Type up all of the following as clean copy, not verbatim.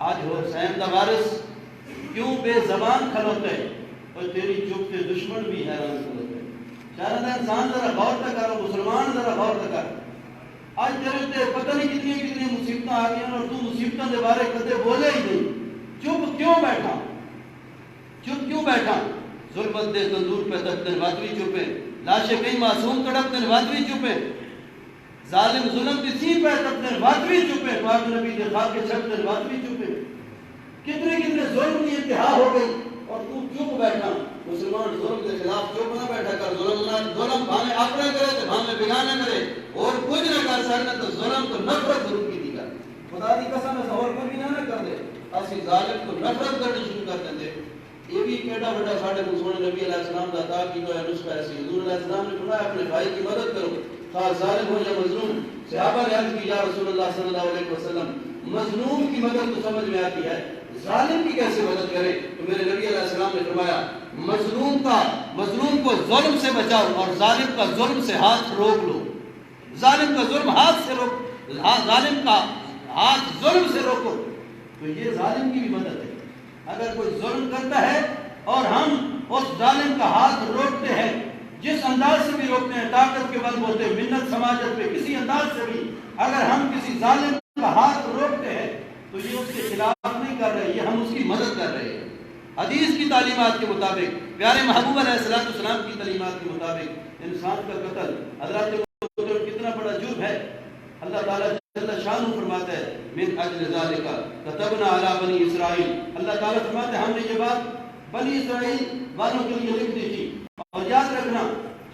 آج حسین دا وارث کیوں بے زبان کھلوتے اور تیری چپ سے دشمن بھی حیران کھلوتے. شاید انسان ذرا غور نہ کرو، مسلمان ذرا غور نہ کر. آج تیرے تے پتہ نہیں کتنی کتنی مصیبتیں آ گئی اور تو مصیبتوں کے بارے کدے بولے ہی نہیں. چپ کیوں بیٹھا؟ چپ کیوں بیٹھا؟ ظلمت دے تندور پہ تپتے وقت بھی چپے، لاشیں کئی معصوم تڑپتے وقت بھی چپے، ظالم ظلم کسی پہ تپتے وقت بھی چپے، پاک نبی دے خاک کے چھپتے وقت بھی چپے. کتنے کتنے ظلم کی انتہا ہو گئی اور تو چپ بیٹھا. مسلمان ظلم کے خلاف چپ نہ بیٹھا کر. ظلم بھانے اپنا کرے تو بھانے بگانا کرے اور کچھ نہ کر سکنا تو ظلم تو نفرت ضرور کی دی کر. خدا دی قسم ہے اور کوئی نہ کر دے اسی ظالم کو نفرت کرنی شروع کر دیں. یہ بھی کیڑا بڑا ساڑھے کو سونے نبی علیہ السلام دا عطا کی تو ہے نسخہ ایسی. حضور علیہ السلام نے فرمایا اپنے بھائی کی مدد کرو خواہ ظالم ہو یا مظلوم. صحابہ نے عرض کی یا رسول اللہ صلی اللہ علیہ وسلم مظلوم کی مدد تو سمجھ میں آتی ہے، ظالم کی کیسے مدد کرے؟ تو میرے نبی علیہ السلام نے فرمایا مظلوم کو ظلم سے بچاؤ اور ظالم کا ظلم سے ہاتھ روک لو. ظالم کا ظلم ہاتھ سے روک، ظالم کا ہاتھ ظلم سے روکو. تو یہ ظالم کی بھی مدد ہے. اگر کوئی ظلم کرتا ہے اور ہم اس ظالم کا ہاتھ روکتے ہیں، جس انداز سے بھی روکتے ہیں، طاقت کے بل بوتے، منت سماجت پہ کسی انداز سے بھی اگر ہم کسی ظالم کا ہاتھ روکتے ہیں تو یہ اس کے خلاف نہیں کر رہے، یہ ہم اس کی مدد کر رہے ہیں. حدیث کی تعلیمات کے مطابق، پیارے محبوب علیہ السلام کی تعلیمات کے مطابق انسان کا قتل حضرات کتنا بڑا جرم ہے. اللہ تعالیٰ جل شانہ فرماتا ہے من اجل ذالک کتبنا علی بنی اسرائیل. اللہ تعالیٰ فرماتے ہیں ہم نے یہ بات بنی اسرائیل والوں کے لیے لکھ دی تھی. اور یاد رکھنا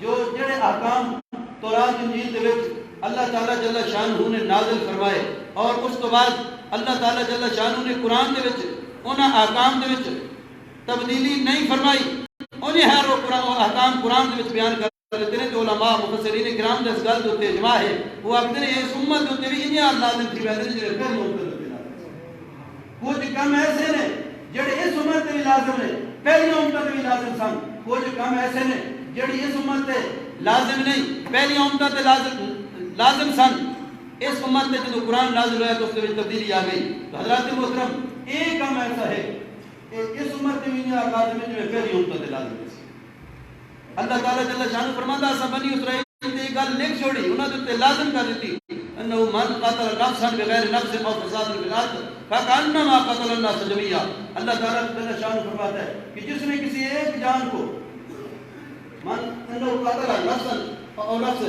جو جڑے احکام تورات انجیل دے وچ اللہ تعالیٰ جل شانہ نے نازل فرمائے اور اس تو بعد اللہ تعالیٰ جل شانہ نے قرآن دے وچ انہاں احکام دے وچ تبدیلی نہیں فرمائی. انہیں ہر وہ احکام قرآن دے وچ بیان کر لیتے ہیں. تو علماء مفسرین کرام دے اس گل دے اوتے اجماع ہے، وہ آکھدے ہیں اس امت دے اوتے بھی انہاں لازم تھی ویندے جڑے پہلی امت دے اوتے. کچھ کم ایسے نے جڑے اس امت دے بھی لازم نے، پہلی امت دے بھی لازم سن. کچھ کم ایسے نے جڑی اس امت دے لازم نہیں، پہلی امت دے لازم سن. اس امت میں جب قرآن نازل ہوا تو اس میں تبدیلی آ گئی. تو حضرات محترم ایک کام ایسا ہے کہ اس امت میں بھی آغاز میں جو پہلی امت دے لازم ہے. اللہ تعالیٰ جل شانہ فرماتا ہے بنی اسرائیل نے گل لکھ چھوڑی، انہوں نے لازم کر دیتی انه من قتل نفسا بغیر نفس او فساد في الارض فكانما قتل الناس جميعا. اللہ تعالیٰ جل شانہ فرماتا ہے کہ جس نے کسی ایک جان کو من انه قتل نفسا او نفس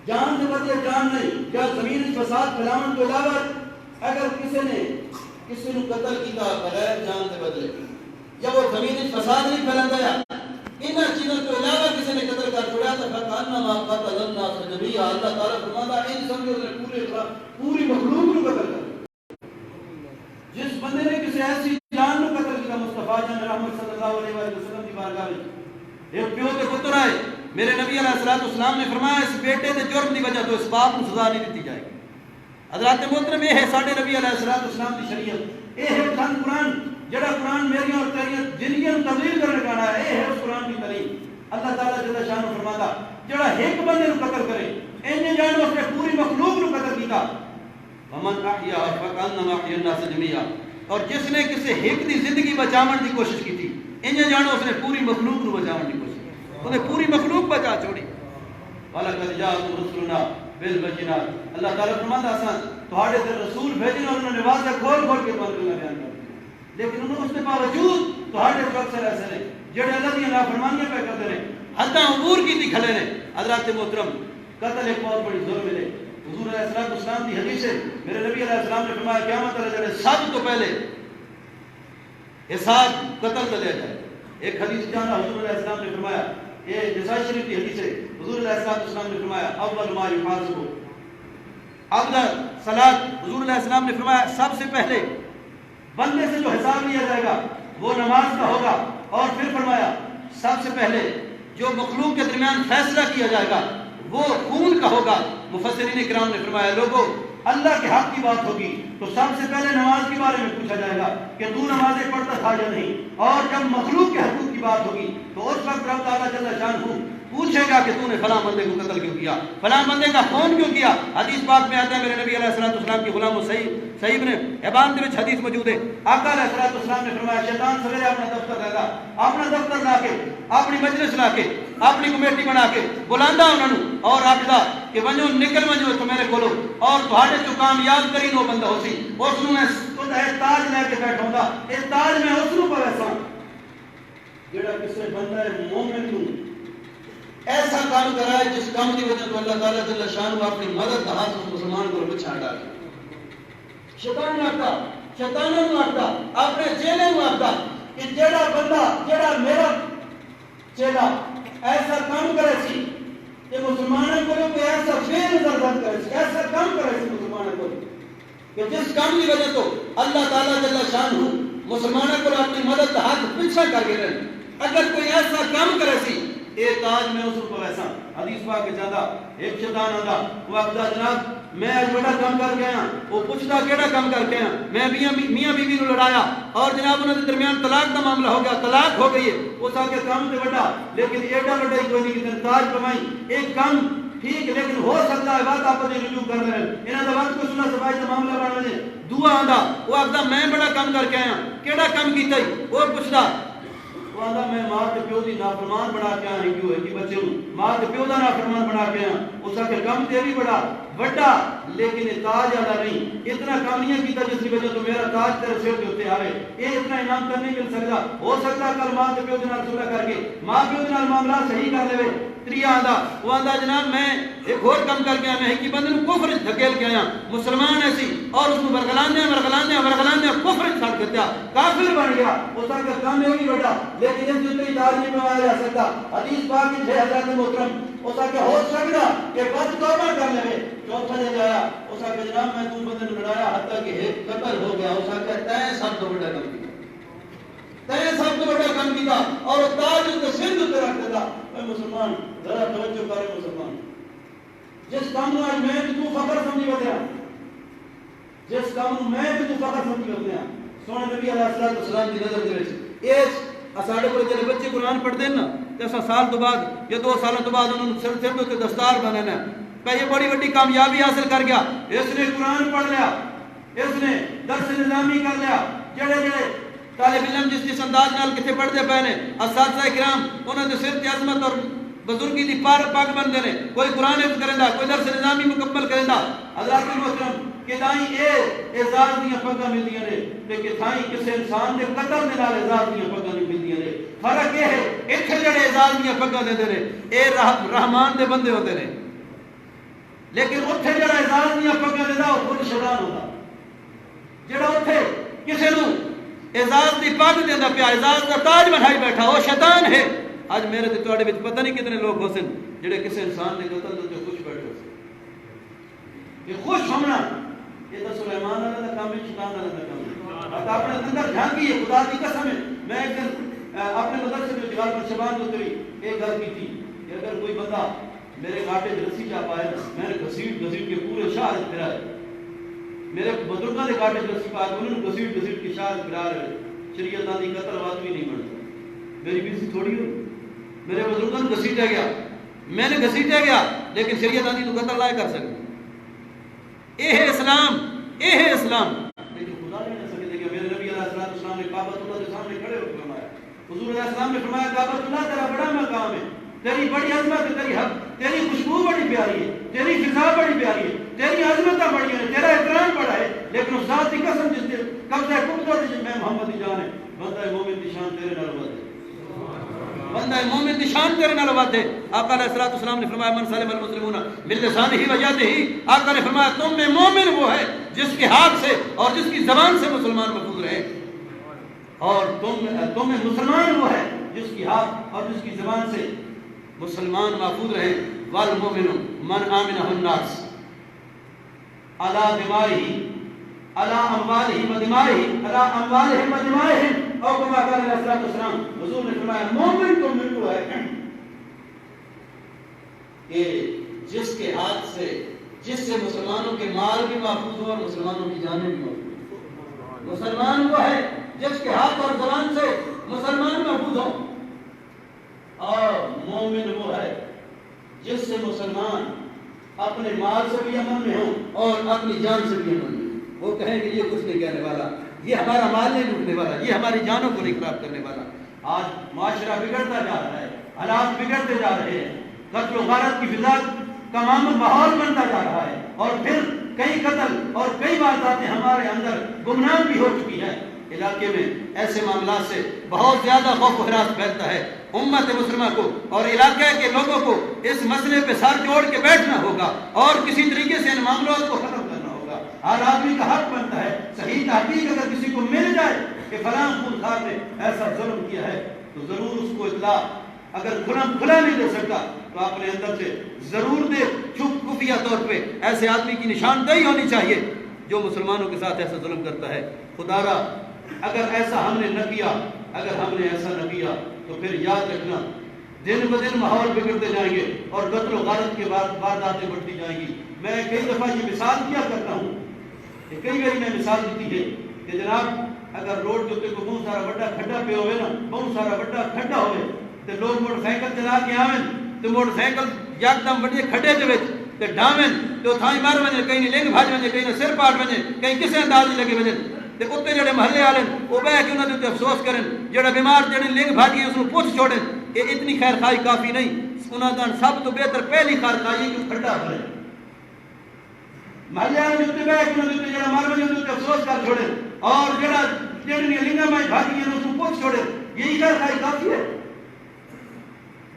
جان سے بدلے جان نہیں یا زمین فساد پھیلاون کے علاوہ اگر کسی نے کسی کو قتل کیا بغیر جان سے بدلے یا وہ زمین فساد نہیں پھیلا گیا ان چیزوں کے علاوہ کسی نے قتل کر چھوڑا تو فکانما قتل الناس جميعا. اللہ تعالیٰ فرماتا ہے ان سمجھو نے پوری مخلوق کو قتل کر. جس بندے نے کسی ایسی جان کو قتل کیا مصطفیٰ جان رحمت صلی اللہ علیہ وسلم کی بارگاہ میں ایک پیو کے پتر آئے، میرے نبی علیہ السلام نے فرمایا اس بیٹے کے جرم کی وجہ تو اس باپ کو سزا نہیں دیتی جائے گی. حضرات محترم یہ ہے ساڈے نبی علیہ السلام کی شریعت. یہ ہے قرآن جڑا قرآن میری اور تیری زندگی میں تبدیل کرنے کا ہے. یہ ہے اس قرآن کی تعلیم. اللہ تعالیٰ جل شانہ فرماتا جڑا ایک بندے کو قتل کرے انج جانو اس نے پوری مخلوق کو قتل کیتا. ومن احیا فکانما احیا الناس جميعا. اور جس نے کسی ایک دی زندگی بچاون دی کوشش کی تھی انج جانو اس نے پوری مخلوق کو بچاون دی کوشش کی، اس نے پوری مخلوق بچا چھوڑی. ولقد جاءت رسلنا بالبينات. اللہ تعالیٰ فرماتا ہے تہاڈے تے رسول بھیجے اور انہوں نے واضح کھول کھول کے بات بیان کر دی، لیکن انہوں اس کے باوجود تہاڈے اکثر ایسے نے جڑے اللہ کی نافرمانیاں پہ کرتے ہیں، حداں عبور کی تھی کھڑے نے. حضرات محترم قتل ایک بہت بڑی ظلم ہے. حضور علیہ السلام کی حدیث ہے میرے نبی علیہ السلام نے فرمایا قیامت والے دن سب تو پہلے حساب قتل کا لیا جائے. ایک حدیث جانا حضور علیہ السلام نے فرمایا، یہ نسائی شریف کی حدیث ہے، حضور علیہ السلام نے فرمایا اول ما یحاسب عبد صلاۃ. حضور علیہ السلام نے فرمایا سب سے پہلے بندے سے جو حساب لیا جائے گا وہ نماز کا ہوگا. اور پھر فرمایا سب سے پہلے جو مخلوق کے درمیان فیصلہ کیا جائے گا وہ خون کا ہوگا. مفسرین کرام نے فرمایا لوگوں اللہ کے حق کی بات ہوگی تو سب سے پہلے نماز کے بارے میں پوچھا جائے گا کہ تو نمازیں پڑھتا تھا یا نہیں. اور جب مخلوق کے حقوق کی بات ہوگی تو اس وقت رب تعالیٰ جل شانہ پوچھے گا گیا کہ تو نے فلاں بندے کو قتل کیوں کیا, فلاں بندے کا خون کیوں کیا. حدیث پاک میں آتا ہے, میرے نبی علیہ السلام کے غلام صحیح نے ابان دے وچ حدیث موجود ہے, آقا علیہ السلام نے فرمایا شیطان سویرے اپنا دفتر رہتا, اپنا دفتر لا کے, اپنی مجلس لا کے, اپنی کمیٹی بنا کے بلاندا انہاں نوں اور آکھدا کہ ونجو نکل ونجو تو میرے کولو, اور تہاڈے چوں کامیاب ترین وہ بندہ ہو سی, اس نوں میں تاج لے کے بیٹھاں, اے تاج میں اس نوں پاوے سا جڑا کسے بندہ مومن نوں ایسا کام کرائے جس کام کی وجہ تو اللہ تعالیٰ جل شانہ اپنی مدد کا ہاتھ اس مسلمان کو بچھا ڈالے. شیطان نے آتا, شیطانوں نے آتا, اپنے چیلے نے آتا کہ جڑا بندہ, جڑا میرا چیلا ایسا کام کرے سی کہ مسلمانوں کو کوئی ایسا فعل نظر بند کرے سی, ایسا کام کرے سی مسلمانوں کو کہ جس کام کی وجہ تو اللہ تعالیٰ جل شانہ مسلمانوں کو اپنی مدد کا ہاتھ پیچھے کر کے رہے, اگر کوئی ایسا کام کرے سی اے تاج میں اس کو ایسا. حدیث پاک کے زیادہ ایک شیطان آندا, وہ آخدا جناب میں اج بڑا کام کر کے آیا, وہ پوچھتا کیڑا کام کر کے آیا, میں میاں بیوی نو لڑایا اور جناب انہاں دے درمیان طلاق کا معاملہ ہو گیا, طلاق ہو گئی ہے, اس آ کے کام تے بڑا لیکن ایڈا بڑا ہی کوئی نہیں کہ تاج کمائی, ایک کام ٹھیک لیکن ہو سکتا ہے بات آپ نے رجوع کر رہے ہیں, انہاں دا وقت کو سنا صفائی دا معاملہ بن وجے دعا آندا, وہ آخدا میں بڑا کام کر کے آیا, کیڑا کام کیتا ہی, وہ پوچھدا وہ آندا میں ماں تے پیو دی نافرمان بنا کے آیا کیوں ہے کہ بچے نوں ماں تے پیو دا نافرمان بنا کے آیا, اس آ کے کام تے بھی بڑا وڈا لیکن تاج والا نہیں, اتنا کام نہیں کیتا جس کی وجہ تو میرا تاج تیرے سر کے اوتے آوے, یہ اتنا انعام تو نہیں مل سکتا. ہو سکتا کل ماں تے پیو دے نال صلح کر کے ماں پیو دے نال معاملہ صحیح کر لے. تریا آندا, وہ آندا جناب میں ایک اور کام کر کے آیا, میں ایک بندے نوں کفر دھکیل کے آیا, مسلمان ایسی اور اس کو ورگلاندے کفر چھڑ کے دیا, کافر بن گیا, اس کا کام ہے نہیں بیٹا لیکن اس جتنی دار نہیں بنایا جا سکتا. حدیث پاک کی 6 حضرت محترم اس کا ہو سکتا کہ بد توبہ کر لے. چوتھا نے جایا, اس کا جناب میں تو بندے نوں لڑایا حتیٰ کہ ایک قتل ہو گیا, اس کا تے سب تو بڑا کام کیا, تے سب تو بڑا کام کیا اور تاج اس کے سر تے رکھ دیتا. اے مسلمان ذرا توجہ کرے, مسلمان جس کام نوں اج میں تو فخر سمجھی ودیا, جس کام نوں میں تو فخر سمجھی ودیا, سونے نبی علیہ السلام کی نظر دے وچ اس اساڈے کول جڑے بچے قرآن پڑھتے ہیں نا تے اساں سال تو بعد یا 2 سال تو بعد انہوں سر تے دستار بنانا کہ یہ بڑی بڑی کامیابی حاصل کر گیا, اس نے قرآن پڑھ لیا, اس نے درس نظامی کر لیا. جڑے جڑے طالب علم جس انداز نال کتے پڑھتے پے نے اساتذہ کرام انہاں دے سر تے عظمت اور بزرگی دی پاک بندے نے, کوئی قرآن حفظ کریندا, کوئی درس نظامی مکمل کریندا. حضرات محترم کہ تائیں اے اعزاز دیاں پگاں ملدیاں نے تے کہ تائیں کسے انسان دے قتل دے نال اعزاز دیاں پگاں نہیں ملدیاں نے. فرق یہ ہے ایتھے جڑے اعزاز دیاں پگاں دیندے نے اے رحمان دے بندے ہوندے نے, لیکن اتھے جڑا اعزاز دیاں پگاں دیندا او خود شیطان ہوندا. جڑا اتھے کسے نوں اعزاز دی پگ دیندا پیا, اعزاز دا تاج بنائی بیٹھا, او شیطان ہے. آج میرے تے تواڈے وچ پتہ نہیں کتنے لوگ ہوسن جڑے کسے انسان دے قتل تے خوش بیٹھے ہوسن. یہ خوش ہونا یہ تو سلیمان علیہ دا کام ہے, شیطان علیہ دا کام ہے. آپ اپنے اندر جھانکی ہے, خدا دی قسم ہے. میں ایک دن اپنے مدرسے میں جلال پر شبان ہوتے ہوئی ایک گل کی تھی کہ اگر کوئی بندہ میرے گاٹے رسی چا پائے, میں نے گھسیٹ کے پورے شہر پھرائے, میرے بزرگاں دے گاٹے رسی پائے انہوں نے گھسیٹ کے شہر پھرا رہے. شریعت دی قتل بات بھی نہیں بنتا, میری بیسی تھوڑی ہوئی, میرے بزرگوں نے گھسیٹا گیا, میں نے گھسیٹا گیا لیکن شریعت دی تو قتل نہ کر سکتے. اے ہے اسلام, اے ہے اسلام. لیکن خدا نے نہ سکے کہ میرے نبی علیہ السلام نے کعبۃ اللہ کے سامنے کھڑے ہو کے فرمایا, حضور علیہ السلام نے فرمایا کعبۃ اللہ تیرا بڑا مقام ہے, تیری بڑی عظمت ہے, تیری حق, تیری خوشبو بڑی پیاری ہے, تیری فضا بڑی پیاری ہے, تیری عظمتیں بڑی ہیں, تیرا احترام بڑا ہے, لیکن اس ذات کی قسم جس کے قبضہ قدرت جس میں محمد کی جان ہے, بندہ مومن کی شان تیرے نال ود ہے, بندہ مومن کی شان تیرے نال ود ہے. آقا علیہ السلام نے فرمایا من سلم المسلمون من لسانہ و یدہ, آقا نے فرمایا تم میں مومن وہ ہے جس کے ہاتھ سے اور جس کی زبان سے مسلمان محفوظ رہے, اور تم میں مسلمان وہ ہے جس کی ہاتھ اور جس کی زبان سے مسلمان محفوظ رہے. والمؤمن من آمنہ الناس علی دمائہ علی اموالہ و دمائہ علی اموالہ و دمائہ, او کما قال علیہ السلام, حضور نے فرمایا مومن تو وہ ہے کہ جس کے ہاتھ سے جس سے مسلمانوں کے مال بھی محفوظ ہو اور مسلمانوں کی جانیں بھی محفوظ ہو. مسلمان وہ ہے جس کے ہاتھ اور زبان سے مسلمان محفوظ ہو, اور مومن وہ ہے جس سے مسلمان اپنے مال سے بھی امن میں ہوں اور اپنی جان سے بھی امن میں ہوں. وہ کہیں کہ یہ کچھ نہیں کہنے والا, یہ ہمارا مال نہیں لوٹنے والا, یہ ہماری جانوں کو نہیں خراب کرنے والا. آج معاشرہ بگڑتا جا رہا ہے, حالات بگڑتے جا رہے ہیں, قتل و غارت کی فضا کا ماحول بنتا جا رہا ہے, اور پھر کئی قتل اور کئی وارداتیں ہمارے اندر گمنام بھی ہو چکی ہے. علاقے میں ایسے معاملات سے بہت زیادہ خوف و ہراس پھیلتا ہے. امت مسلمہ کو اور علاقے کے لوگوں کو اس مسئلے پہ سر جوڑ کے بیٹھنا ہوگا اور کسی طریقے سے ان معاملات کو ختم کرنا ہوگا. ہر آدمی کا حق بنتا ہے صحیح تحقیق اگر کسی کو مل جائے کہ فلاں خونخوار نے ایسا ظلم کیا ہے تو ضرور اس کو اطلاع, اگر کھلا نہیں دے سکتا تو اپنے اندر سے ضرور دے. چپ خفیہ طور پہ ایسے آدمی کی نشاندہی ہونی چاہیے جو مسلمانوں کے ساتھ ایسا ظلم کرتا ہے. خدا را اگر ایسا ہم نے نہ کیا, اگر ہم نے ایسا نہ کیا تو پھر یاد رکھنا دن بدن ماحول بگڑتے جائیں گے اور قتل و غارت کے بعد وارداتیں بڑھتی جائیں گی. میں کئی دفعہ یہ مثال دیا کرتا ہوں, کئی بار میں مثال دیتی ہے کہ جناب اگر روڈ کے اتنے کو بہت سارا بڑا کھڈا پہ ہوئے نا, بہت سارا بڑا کھڈا ہوئے تو لوگ موٹر سائیکل چلا کے آویں تو موٹر سائیکل یکدم بڑے کھڈے دے وچ تے ڈاویں تو تھائی مار ونے, کہیں لنگ بھاج ونے, کہیں سر پاٹ ونے, کہیں کسے انداز لگے ونے تے اتنے جڑے محلے والے وہ بہ کے انہاں دے افسوس کرن, جڑا بیمار جڑے لنگ بھاجی اس کو پوچھ چھوڑن کہ اتنی خیر خائی کافی نہیں. انہاں دا سب تو بہتر پہلی خیر خائی کہ کھڈا بھرے محلے والے اتنے بہ کے انہاں دے جڑا مار ونے اس کو افسوس کر چھوڑن اور جڑا جڑی لنگا میں بھاجی اس کو پوچھ چھوڑن. یہی خیر خائی کافی ہے.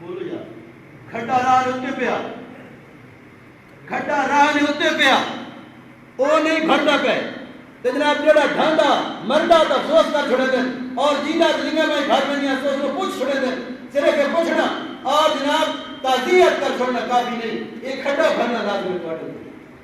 بولو یار کھڈا راہ اتنے پیا, کھڈا راہ نے اتنے پیا وہ نہیں بھرتا پہ جناب جڑا ڈھانڈا مردا تو افسوس کر چھوڑے دیں اور جینا لنگا میں گھر میں نہیں اس کو پوچھ چھوڑے دیں. صرف کے پوچھنا اور جناب تعزیت کر چھوڑنا کافی نہیں. یہ کھڈا بھرنا لازم ہے,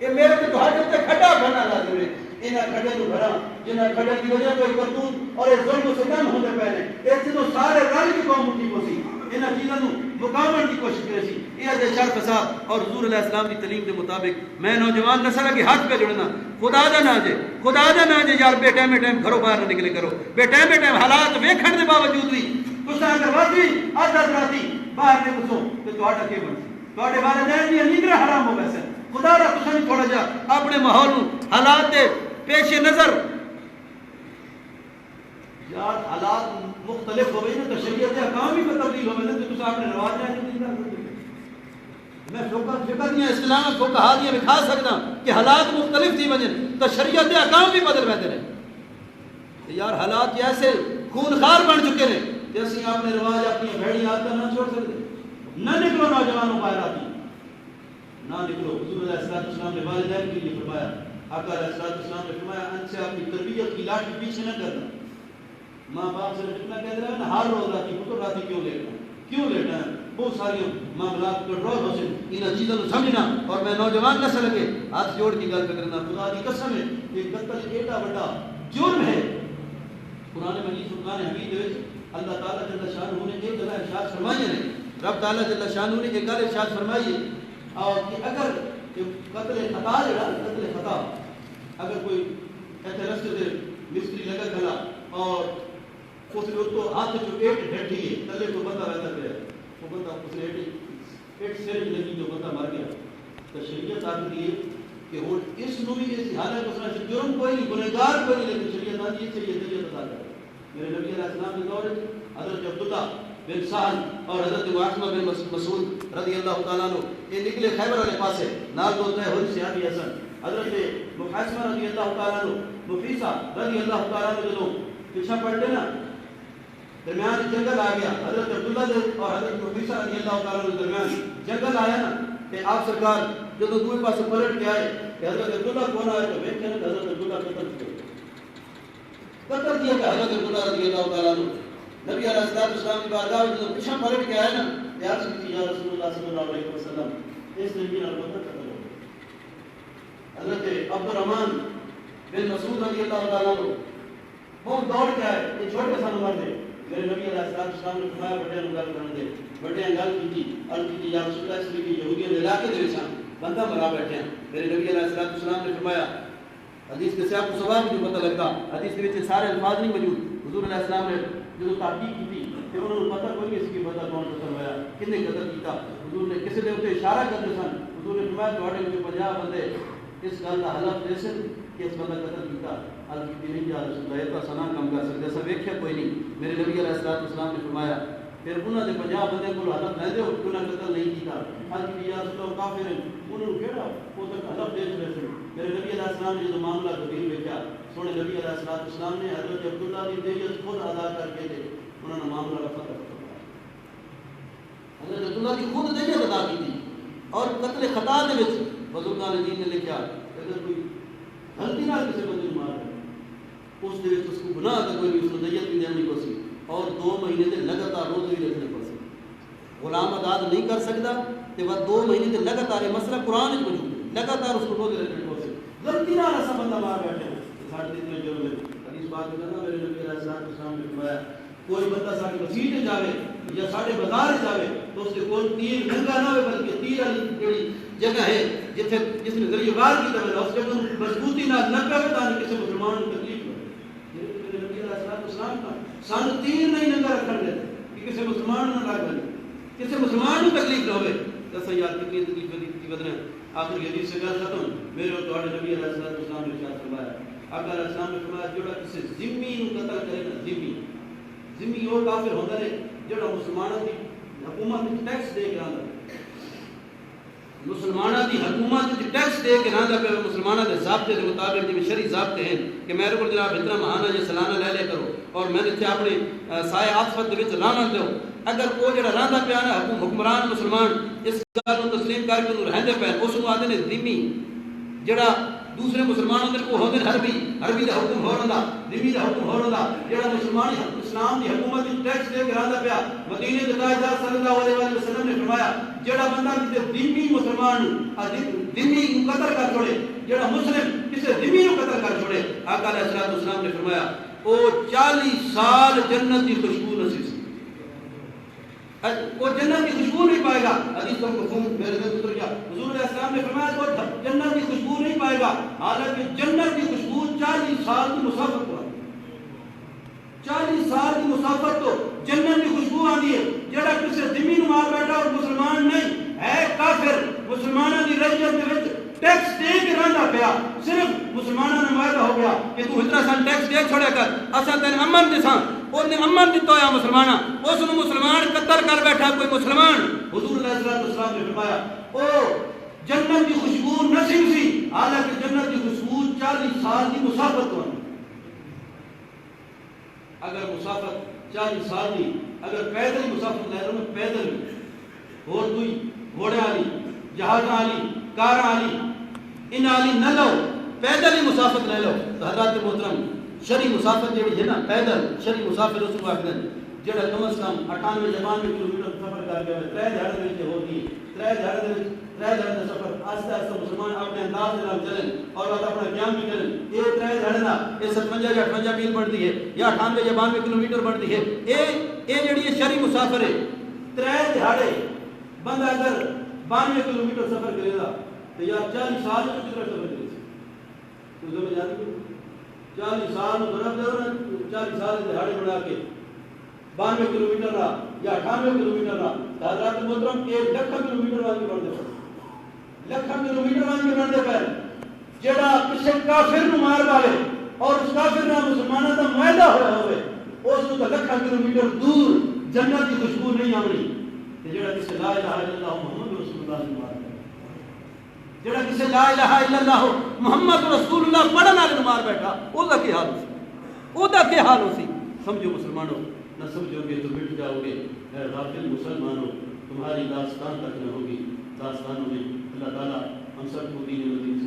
یہ میرے تو تہاڈے تے کھڈا بھرنا لازم ہے. انہاں کھڈے تو بھرا جنہاں کھڈے کی وجہ کوئی کرتوت اور اس ظلم سے کم ہونے پہلے یہ چیزوں سارے رل کی قوم اٹھی کو سی انہاں چیزوں مقابلے کی کوشش کرے سی. یہ دے شر فساد اور حضور علیہ السلام کی تعلیم کے مطابق میں نوجوان نسل کے ہاتھ پہ جڑنا خدا دا نہ جے, خدا دا نہ جے یار بے ٹائم گھروں باہر نہ نکلے کرو. بے ٹائم حالات ویکھن دے باوجود بھی تساں اگر واقعی آدھا راتی باہر نے گسو تے تہاڈا کی بن تہاڈے والدین دی نیندر حرام ہو ویسے. خدا را تساں تھوڑا جا اپنے ماحول حالات دے پیش نظر یار حالات مختلف ہوئے نا تو شریعت احکام بھی تبدیل ہوئے نا تو تساں اپنے رواج ہے میں فقہ دیا اسلام فقہا دیا میں کھا سکتا کہ حالات مختلف تھی وجہ تو شریعت احکام بھی بدل بیٹھے رہے. یار حالات جیسے خونخوار بن چکے ہیں جیسے اپنے رواج اپنی بھیڑی آتا نہ چھوڑ سکتے. نہ نکلو نوجوانوں باہر آتی نہ نکلو. حضور علیہ السلام نے والدین کے لیے فرمایا, آقا علیہ السلام نے فرمایا ان سے اپنی تربیت کی لاٹھی پیچھے نہ کرنا. ماں باپ سے اتنا کہہ رہا ہے نا ہر روز راتی پتر راتی کیوں لیٹنا ہے. بہت ساری معاملات کنٹرول ہو سکے ان چیزوں کو سمجھنا. اور میں نوجوان نسل کے ہاتھ جوڑ کی گل کرنا خدا کی قسم ہے کہ قتل ایڈا بڑا جرم ہے. قرآن مجید فرقان حمید میں اللہ تعالیٰ جل شانہ نے ایک گل ارشاد فرمائی ہے, رب تعالیٰ جل شانہ نے ایک گل ارشاد فرمائی ہے اور کہ اگر قتل خطا جڑا قتل خطا اگر کوئی ایسے رستے سے مستری لگا کھلا اور اس نے تو ہاتھ جو ایٹ ڈھٹی ہے تلے کو بندہ ویسا کرے وہ بندہ اس نے ایٹ سیر لگی جو بندہ مر گیا تو شریعت آتی ہے کہ وہ اس نو بھی اس حالت اس نے جرم کوئی نہیں گنہگار کوئی نہیں لیکن شریعت آتی ہے چلیے دیت ادا کرے. میرے نبی علیہ السلام کے دور میں حضرت عبداللہ بن سہل اور حضرت معصمہ بن مسعود رضی اللہ تعالیٰ عنہ یہ نکلے خیبر والے پاسے نال بولتا ہے حضرت صحابی حسن حضرت محاسمہ رضی اللہ تعالیٰ عنہ مفیسہ رضی اللہ تعالیٰ عنہ جو پیچھا پڑتے نا درمیان جنگل آ گیا. حضرت عبداللہ اور حضرت مفیسہ رضی اللہ تعالیٰ عنہ درمیان جنگل آیا نا کہ آپ سرکار جب دوسرے پاس پلٹ کے آئے کہ حضرت عبداللہ کون آئے تو دیکھتے ہیں کہ حضرت عبداللہ قتل کیا کہ حضرت عبداللہ رضی اللہ تعالیٰ عنہ نبی علیہ السلام کی بارگاہ میں جب پیچھا پلٹ کے آئے نا یا رسول اللہ صلی اللہ علیہ وسلم اس نبی نے قتل ہو گیا. حضرت عبد الرحمن بن مسعود رضی اللہ تعالیٰ عنہ بہت دوڑ کے آئے یہ چھوٹے سا نمبر دے میرے نبی علیہ السلام نے فرمایا بڑے گل کرنے دے بڑے گل کی عرض کی یا رسول اللہ صلی اللہ علیہ وسلم یہودیوں کے علاقے دے وچ بندہ مرا بیٹھے ہیں. میرے نبی علیہ السلام نے فرمایا حدیث کے سیاق و سباق جو پتہ لگتا حدیث کے وچ سارے الفاظ نہیں موجود. حضور علیہ السلام نے جو تحقیق کی تھی کہ انہوں نے پتہ کوئی نہیں سی کہ بندہ کون قتل ہوا کنے قتل کیتا. حضور نے کسی نے اتنے اشارہ کرتے سن، حضور نے فرمایا تواڈے وچ 50 بندے اس گل کا حلف دے سن کہ اس بندہ قتل کیتا، حل کی نہیں یا رسول اللہ یہ تو سنا کم کر سکتے، ایسا ویکھیا کوئی نہیں۔ میرے نبی علیہ الصلوۃ والسلام نے فرمایا پھر انہوں نے 50 بندے کو حلف لے دو کہ انہوں نے قتل نہیں کیتا، حل کی یا رسول اللہ کافر ہیں، انہوں نے کہڑا وہ تک حلف دے چلے سن۔ میرے نبی علیہ السلام نے جو معاملہ کبیر ویکھیا، سونے نبی علیہ الصلوۃ والسلام نے حضرت عبداللہ کی دیت خود ادا کر کے دے انہوں نے معاملہ رفع کر دیا۔ حضرت عبداللہ کی خود دیت ادا کی تھی، اور قتل خطا دے وچ بزرگان دین نے لکھا اگر کوئی غلطی نہ کسی بندے مار اس دے وچ اس کو گناہ تے کوئی نہیں، اس کو دیت بھی دینی پڑ سی اور 2 مہینے تے لگاتار روزے بھی رکھنے پڑ سی۔ غلام آزاد نہیں کر سکتا تے بعد 2 مہینے تے لگاتار یہ مسئلہ قرآن وچ موجود ہے، لگاتار اس کو روزے رکھنے پڑ سی۔ غلطی نہ ایسا بندہ مار بیٹھے ساڈے اتنے جرم ہے۔ حدیث پاک میں نا میرے نبی علیہ السلام نے فرمایا کوئی بندہ ساڈی مسجد میں جاوے یا ساڈے بازار میں جاوے تو اس کے کول تیر ننگا نہ ہوئے بلکہ تیر والی جڑی جگہ ہے جس نے ذریعے وار کی طرح اس جگہ مضبوطی نہ لگا تاکہ کسی مسلمان کو تکلیف نہ ہو۔ میرے نبی علیہ السلام کا سان تیر نہیں ننگا رکھن دے کہ کسی مسلمان نہ لگ جائے، کسی مسلمان کو تکلیف نہ ہوئے۔ دس یار کتنی تکلیف کی بدن آخری حدیث سے گل ختم۔ میرے اور تواڈے نبی علیہ السلام نے ارشاد فرمایا، آقا علیہ السلام نے فرمایا جڑا کسی ذمہ نو قتل کرے نا، ذمہ وہ کافر ہوندا ہے جڑا مسلمانوں کی حکومت ٹیکس دے کے آندا، مسلمانوں کی حکومت ٹیکس دے کے آندا پہ مسلمانوں کے ضابطے کے مطابق جو شرعی ضابطے ہیں کہ میرے کو جناب اتنا مہانہ یا سالانہ لے لے کرو اور میں نے اپنے سائے عاطفت دے وچ رہنا دیو، اگر وہ جڑا رہندا پیا نا حکمران مسلمان اس گل کو تسلیم کر کے رہندے پے اس کو آدھے نے ذمہ، جڑا دوسرے مسلمانوں دے کو ہوندے عربی دا حکم ہو رہندا، ذمہ دا حکم ہو رہندا، جڑا مسلمان اسلام دی حکومت دی ٹیکس دے کے رہندا پیا۔ مدینے دے تاجدار صلی اللہ علیہ وسلم نے فرمایا جڑا بندہ کسی ذمہ مسلمان ذمہ کو قتل کر چھوڑے، جڑا مسلم کسی ذمہ کو قتل کر چھوڑے، آقا علیہ السلام نے فرمایا او 40 سال جنت دی خوشبو نصیب، وہ جنت کی خوشبو نہیں پائے گا۔ حدیث کو مفہوم میرے دل اتر گیا۔ حضور علیہ السلام نے فرمایا وہ جنت کی خوشبو نہیں پائے گا، حالانکہ جنت کی خوشبو 40 سال کی مسافت پر، 40 سال کی مسافت تو جنت کی خوشبو آتی ہے۔ جڑا کسی ذمہ نو مار بیٹھا اور مسلمان نہیں ہے کافر، مسلمانوں کی رعیت دے وچ ٹیکس دے کے رہندا پیا، صرف مسلمانوں نے وعدہ ہو گیا کہ تو اتنا سن ٹیکس دے چھوڑے کر، اساں تین امن دساں، انہیں امن دیتا ہوا مسلمانہ، اس نے مسلمان قتل کر بیٹھا کوئی مسلمان۔ حضور علیہ السلام نے فرمایا او جنت کی خوشبو نصیب سی، حالانکہ جنت کی خوشبو 40 سال کی مسافت ہو۔ اگر مسافت 40 سال کی، اگر پیدل مسافت لے لو، پیدل اور دوئی گھوڑے والی، جہاز والی، کار والی، ان والی نہ لو، پیدل ہی مسافت لے لو تو حضرات محترم شرعی مسافت جڑی ہے نا پیدل شرعی مسافر اس کو آخر جڑا کم از کم 98 یا 92 کلومیٹر سفر کر کے 3 دہاڑے میں ہوتی 3 دہاڑے کا سفر آہستہ آہستہ مسلمان اپنے انداز کے نام چلیں اور اپنا قیام بھی کریں۔ یہ 3 دہاڑے کا یہ 57 یا 58 میل بڑھتی ہے یا 98 یا 92 کلومیٹر بڑھتی ہے۔ یہ جڑی ہے شرعی مسافر ہے 3 دہاڑے بندہ اگر 92 کلومیٹر سفر کرے گا تو یا 40 سال میں کتنا سفر کرے گا؟ 40 سال ضرب دے 40 سال دہاڑے بنا کے 92 کلومیٹر رہا یا 98 کلومیٹر رہا، حضرات محترم 1 لاکھ کلومیٹر والے بڑھتے پڑے، لاکھ کلومیٹر والے بڑھتے پڑے۔ جڑا کسی کافر نو مار پاوے اور اس کافر نہ مسلمانوں کا معاہدہ ہوا ہوئے اس کو لاکھ کلومیٹر دور جنت کی خوشبو نہیں آنی۔ جڑا کسی لا الہ الا اللہ محمد رسول اللہ سے مار جڑا کسی لا الہ الا اللہ محمد رسول اللہ پڑھن والے مار بیٹھا او دا کی حال ہو سی؟ سمجھو مسلمانوں، نہ سمجھو گے تو مٹ جاؤ گے، اے غافل مسلمانوں تمہاری داستان تک نہ ہوگی۔ داستانوں میں اللہ تعالیٰ ہم سب کو دین و دین